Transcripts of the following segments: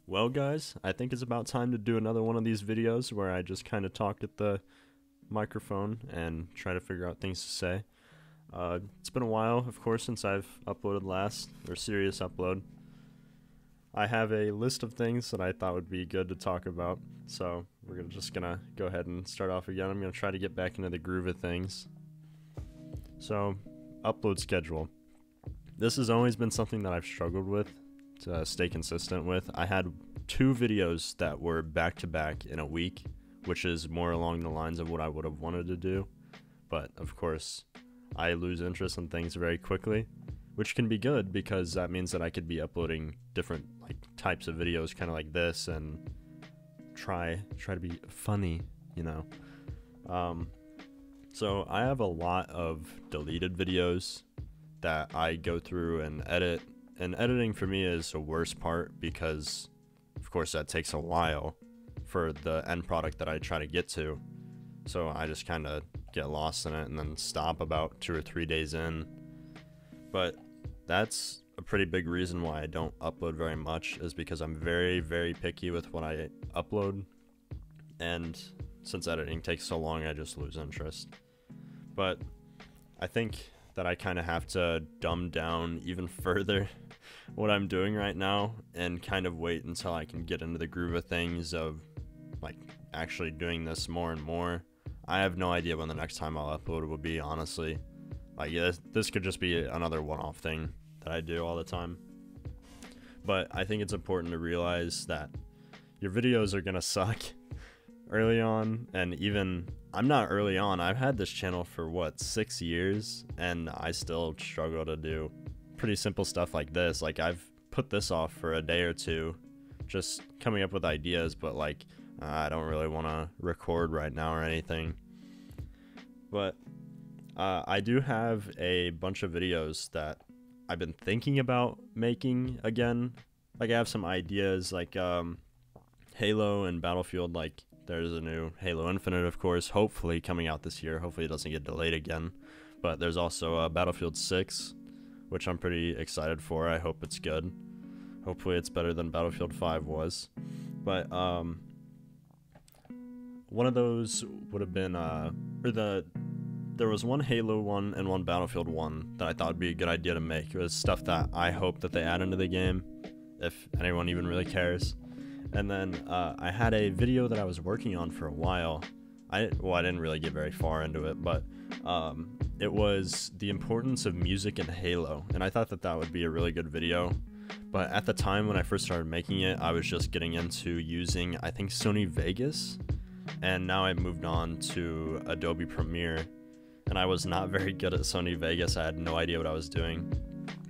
Well, guys, I think it's about time to do another one of these videos where I just kind of talk at the microphone and try to figure out things to say. It's been a while, of course, since I've uploaded last, or serious upload. I have a list of things that I thought would be good to talk about, so just gonna go ahead and start off again. I'm gonna try to get back into the groove of things. So, upload schedule. This has always been something that I've struggled with to stay consistent with. I had 2 videos that were back to back in a week, which is more along the lines of what I would have wanted to do. But of course, I lose interest in things very quickly, which can be good because that means that I could be uploading different types of videos, kind of like this, and try to be funny, you know. So I have a lot of deleted videos that I go through and edit. And editing for me is the worst part because, of course, that takes a while for the end product that I try to get to. So I just kind of get lost in it and then stop about 2 or 3 days in. But that's a pretty big reason why I don't upload very much, is because I'm very, very picky with what I upload. And since editing takes so long, I just lose interest. But I think that I kind of have to dumb down even further what I'm doing right now and kind of wait until I can get into the groove of things of actually doing this more and more. I have no idea when the next time I'll upload will be, honestly. This could just be another one-off thing that I do all the time. But I think it's important to realize that your videos are gonna suck early on, and even I'm not early on. I've had this channel for 6 years, and I still struggle to do pretty simple stuff like this. I've put this off for a day or two, just coming up with ideas, but I don't really want to record right now or anything. But I do have a bunch of videos that I've been thinking about making again. I have some ideas Halo and Battlefield. There's a new Halo Infinite, of course, hopefully coming out this year. Hopefully it doesn't get delayed again. But there's also Battlefield 6, which I'm pretty excited for. I hope it's good. Hopefully it's better than Battlefield 5 was. But one of those would have been there was one Halo one and one Battlefield one that I thought would be a good idea to make. It was stuff that I hope that they add into the game, if anyone even really cares. And then I had a video that I was working on for a while. I didn't really get very far into it, but it was the importance of music in Halo, and I thought that would be a really good video. But at the time when I first started making it, I was just getting into using, I think, Sony Vegas, and now I've moved on to Adobe Premiere, and I was not very good at Sony Vegas. I had no idea what I was doing.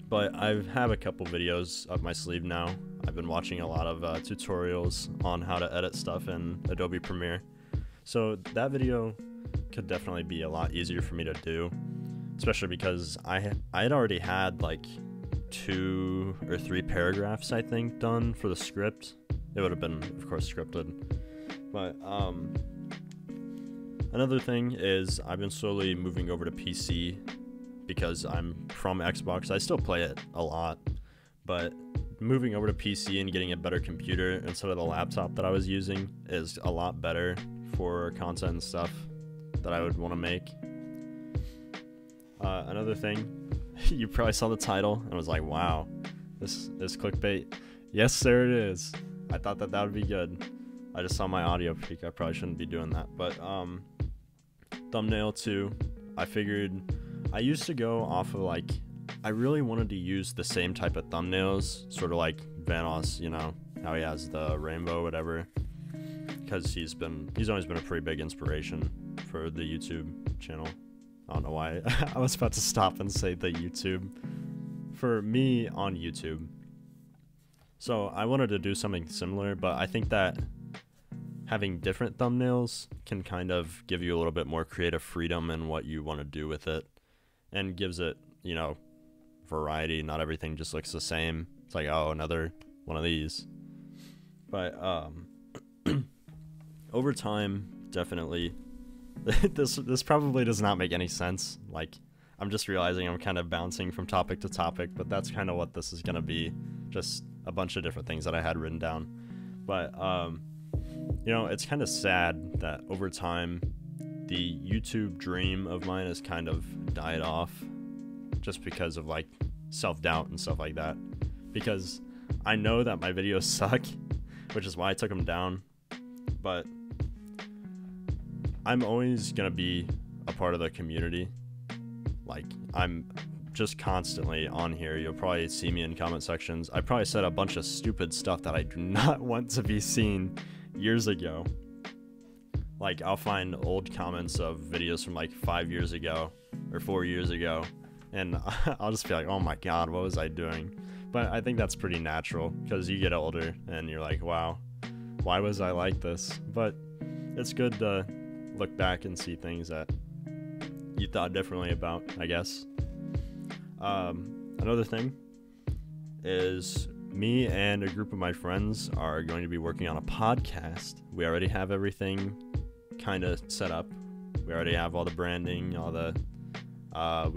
But I have a couple videos up my sleeve now. I've been watching a lot of tutorials on how to edit stuff in Adobe Premiere. So that video could definitely be a lot easier for me to do, especially because I had already had 2 or 3 paragraphs, I think, done for the script. It would have been, of course, scripted. But another thing is I've been slowly moving over to PC because I'm from Xbox. I still play it a lot, but moving over to PC and getting a better computer instead of the laptop that I was using is a lot better for content and stuff that I would want to make. Another thing, you probably saw the title and was like, wow, this is clickbait. Yes, sir, it is. I thought that would be good. I just saw my audio peak. I probably shouldn't be doing that, but thumbnail 2, I figured I used to go off of I really wanted to use the same type of thumbnails, sort of like Vanoss, you know, how he has the rainbow, whatever, because he's always been a pretty big inspiration for the YouTube channel. I don't know why I was about to stop and say the YouTube, for me on YouTube. So I wanted to do something similar, but I think that having different thumbnails can kind of give you a little bit more creative freedom in what you want to do with it, and gives it, variety. Not everything just looks the same. It's oh, another one of these. But over time, definitely this probably does not make any sense. I'm just realizing I'm kind of bouncing from topic to topic, but that's kind of what this is going to be. Just a bunch of different things that I had written down. But it's kind of sad that over time the YouTube dream of mine has kind of died off just because of like self-doubt and stuff like that, because I know that my videos suck, which is why I took them down. But I'm always gonna be a part of the community. Like, I'm just constantly on here. You'll probably see me in comment sections. I probably said a bunch of stupid stuff that I do not want to be seen years ago. Like, I'll find old comments of videos from like 5 years ago or 4 years ago, and I'll just be like, oh my god, what was I doing? But I think that's pretty natural, because you get older and you're like, wow, why was I like this? But it's good to look back and see things that you thought differently about, I guess. Another thing is me and a group of my friends are going to be working on a podcast. We already have everything kind of set up. We already have all the branding, we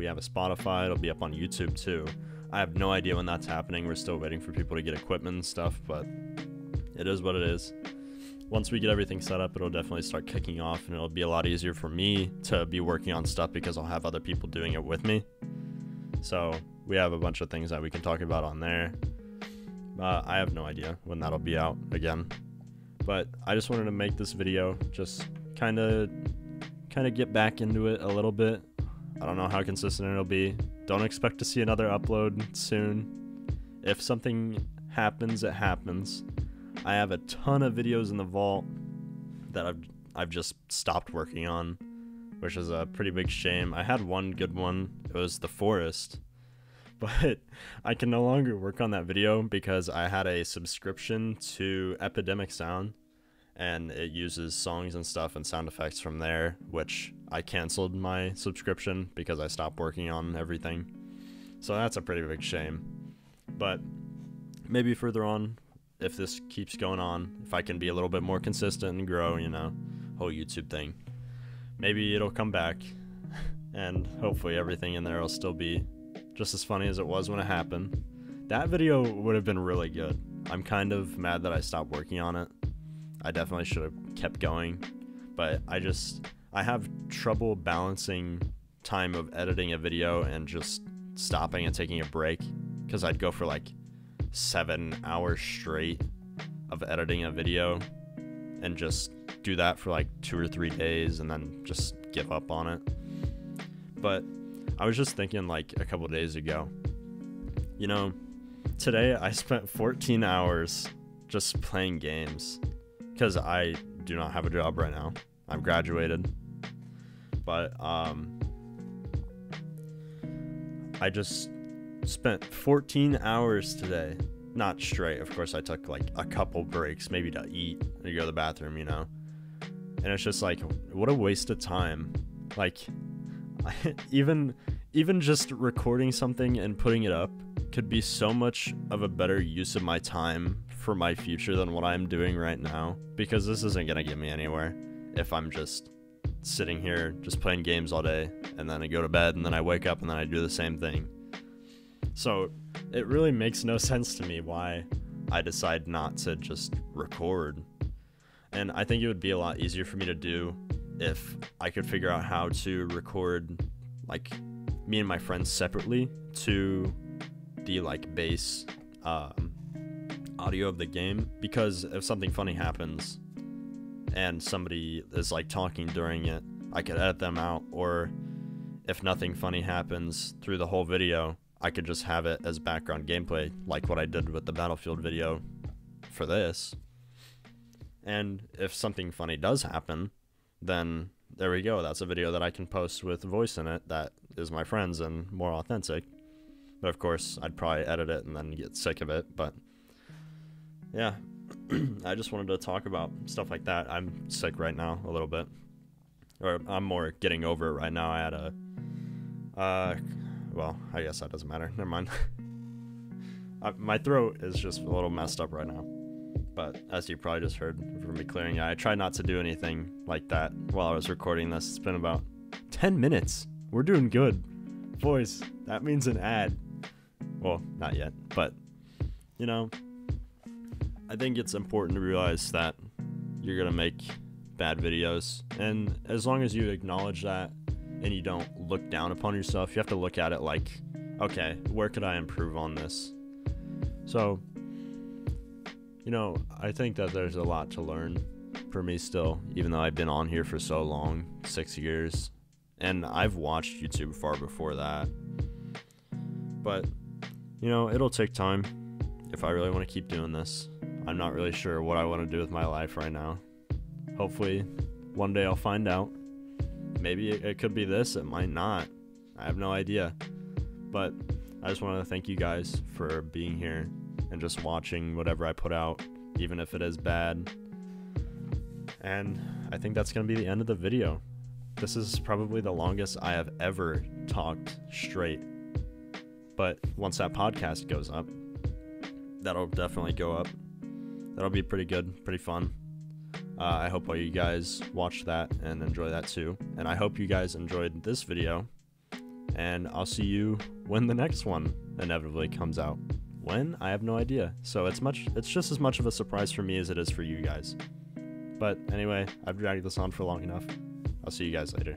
have a Spotify. It'll be up on YouTube too. I have no idea when that's happening. We're still waiting for people to get equipment and stuff, but it is what it is. Once we get everything set up, it'll definitely start kicking off, and it'll be a lot easier for me to be working on stuff because I'll have other people doing it with me. So we have a bunch of things that we can talk about on there. I have no idea when that'll be out again, but I just wanted to make this video, just kind of get back into it a little bit. I don't know how consistent it'll be. Don't expect to see another upload soon. If something happens, it happens. I have a ton of videos in the vault that I've just stopped working on, which is a pretty big shame. I had one good one. It was the forest, but I can no longer work on that video because I had a subscription to Epidemic Sound, and it uses songs and stuff and sound effects from there, which I canceled my subscription because I stopped working on everything. So that's a pretty big shame. But maybe further on, if this keeps going on, if I can be a little bit more consistent and grow, whole YouTube thing, maybe it'll come back, and hopefully everything in there will still be just as funny as it was when it happened. That video would have been really good. I'm kind of mad that I stopped working on it. I definitely should have kept going, but I have trouble balancing time of editing a video and just stopping and taking a break, because I'd go for like 7 hours straight of editing a video and just do that for like 2 or 3 days and then just give up on it. But I was just thinking, like, a couple days ago, today I spent 14 hours just playing games, because I do not have a job right now. I'm graduated, but I just spent 14 hours today, not straight. Of course, I took like a couple breaks, maybe to eat or go to the bathroom, and it's just like, what a waste of time. Like, even just recording something and putting it up could be so much of a better use of my time for my future than what I'm doing right now, because this isn't gonna get me anywhere if I'm just sitting here just playing games all day, and then I go to bed, and then I wake up, and then I do the same thing. So it really makes no sense to me why I decide not to just record. And I think it would be a lot easier for me to do if I could figure out how to record, like, me and my friends separately to the like base audio of the game, because if something funny happens and somebody is like talking during it, I could edit them out. Or if nothing funny happens through the whole video, I could just have it as background gameplay, like what I did with the Battlefield video for this. And if something funny does happen, then there we go. That's a video that I can post with voice in it that is my friend's and more authentic. But of course, I'd probably edit it and then get sick of it. But yeah, I just wanted to talk about stuff like that. I'm sick right now a little bit. Or I'm more getting over it right now. I had well, I guess that doesn't matter. Never mind. My throat is just a little messed up right now. But as you probably just heard from me clearing it, I tried not to do anything like that while I was recording this. It's been about 10 minutes. We're doing good. Boys, that means an ad. Well, not yet, but, I think it's important to realize that you're gonna make bad videos, and as long as you acknowledge that and you don't look down upon yourself, you have to look at it like, okay, where could I improve on this? So, I think that there's a lot to learn for me still, even though I've been on here for so long, 6 years, and I've watched YouTube far before that. But, it'll take time if I really want to keep doing this. I'm not really sure what I want to do with my life right now. Hopefully, one day I'll find out. Maybe it could be this, it might not. I have no idea. But I just want to thank you guys for being here and just watching whatever I put out, even if it is bad. And I think that's going to be the end of the video. This is probably the longest I have ever talked straight. But once that podcast goes up, that'll definitely go up. That'll be pretty good, pretty fun. I hope all you guys watched that and enjoy that too. And I hope you guys enjoyed this video. And I'll see you when the next one inevitably comes out. When? I have no idea. So it's just as much of a surprise for me as it is for you guys. But anyway, I've dragged this on for long enough. I'll see you guys later.